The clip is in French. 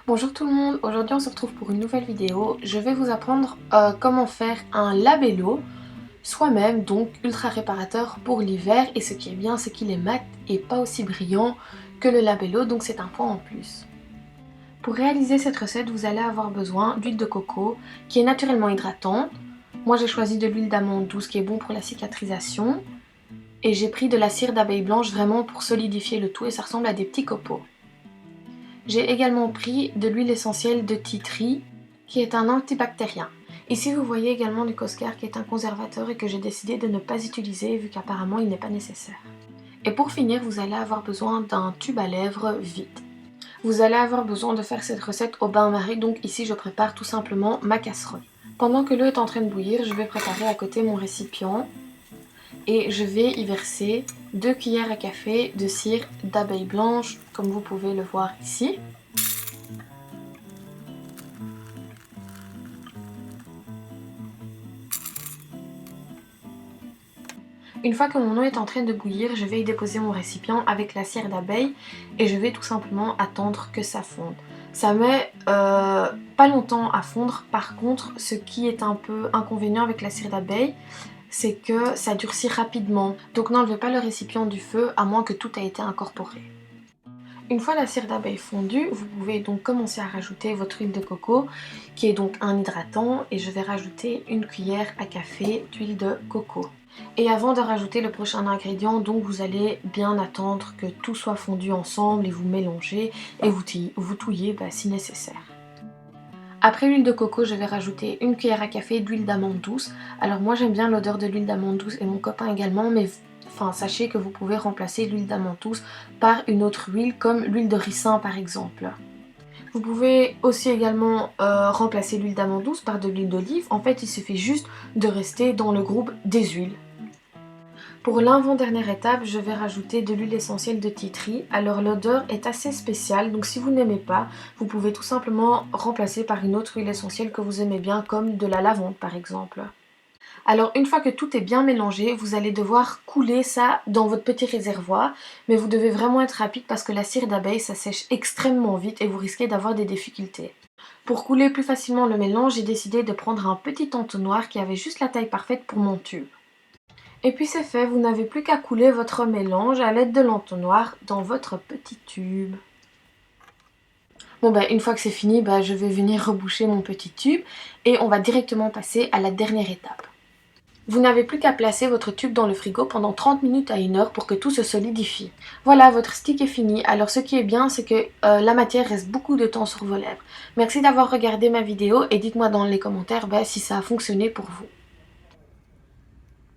Bonjour tout le monde, aujourd'hui on se retrouve pour une nouvelle vidéo. Je vais vous apprendre comment faire un labello soi-même, donc ultra réparateur pour l'hiver. Et ce qui est bien, c'est qu'il est mat et pas aussi brillant que le labello, donc c'est un point en plus. Pour réaliser cette recette, vous allez avoir besoin d'huile de coco qui est naturellement hydratante. Moi j'ai choisi de l'huile d'amande douce qui est bon pour la cicatrisation. Et j'ai pris de la cire d'abeille blanche vraiment pour solidifier le tout et ça ressemble à des petits copeaux. J'ai également pris de l'huile essentielle de tea tree qui est un antibactérien. Ici vous voyez également du Coscar qui est un conservateur et que j'ai décidé de ne pas utiliser vu qu'apparemment il n'est pas nécessaire. Et pour finir, vous allez avoir besoin d'un tube à lèvres vide. Vous allez avoir besoin de faire cette recette au bain-marie, donc ici je prépare tout simplement ma casserole. Pendant que l'eau est en train de bouillir, je vais préparer à côté mon récipient et je vais y verser 2 cuillères à café de cire d'abeille blanche, comme vous pouvez le voir ici. Une fois que mon eau est en train de bouillir, je vais y déposer mon récipient avec la cire d'abeille et je vais tout simplement attendre que ça fonde. Ça met pas longtemps à fondre. Par contre, ce qui est un peu inconvénient avec la cire d'abeille, c'est que ça durcit rapidement. Donc n'enlevez pas le récipient du feu à moins que tout ait été incorporé. Une fois la cire d'abeille fondue, vous pouvez donc commencer à rajouter votre huile de coco qui est donc un hydratant et je vais rajouter une cuillère à café d'huile de coco. Et avant de rajouter le prochain ingrédient, donc vous allez bien attendre que tout soit fondu ensemble et vous mélangez et vous touillez si nécessaire. Après l'huile de coco, je vais rajouter une cuillère à café d'huile d'amande douce. Alors moi j'aime bien l'odeur de l'huile d'amande douce et mon copain également, mais sachez que vous pouvez remplacer l'huile d'amande douce par une autre huile comme l'huile de ricin par exemple. Vous pouvez aussi également remplacer l'huile d'amande douce par de l'huile d'olive. En fait, il suffit juste de rester dans le groupe des huiles. Pour l'avant-dernière étape, je vais rajouter de l'huile essentielle de tea tree. Alors l'odeur est assez spéciale, donc si vous n'aimez pas, vous pouvez tout simplement remplacer par une autre huile essentielle que vous aimez bien, comme de la lavande par exemple. Alors une fois que tout est bien mélangé, vous allez devoir couler ça dans votre petit réservoir. Mais vous devez vraiment être rapide parce que la cire d'abeille, ça sèche extrêmement vite et vous risquez d'avoir des difficultés. Pour couler plus facilement le mélange, j'ai décidé de prendre un petit entonnoir qui avait juste la taille parfaite pour mon tube. Et puis c'est fait, vous n'avez plus qu'à couler votre mélange à l'aide de l'entonnoir dans votre petit tube. Bon une fois que c'est fini, je vais venir reboucher mon petit tube et on va directement passer à la dernière étape. Vous n'avez plus qu'à placer votre tube dans le frigo pendant 30 minutes à 1 heure pour que tout se solidifie. Voilà, votre stick est fini. Alors ce qui est bien, c'est que la matière reste beaucoup de temps sur vos lèvres. Merci d'avoir regardé ma vidéo et dites-moi dans les commentaires si ça a fonctionné pour vous.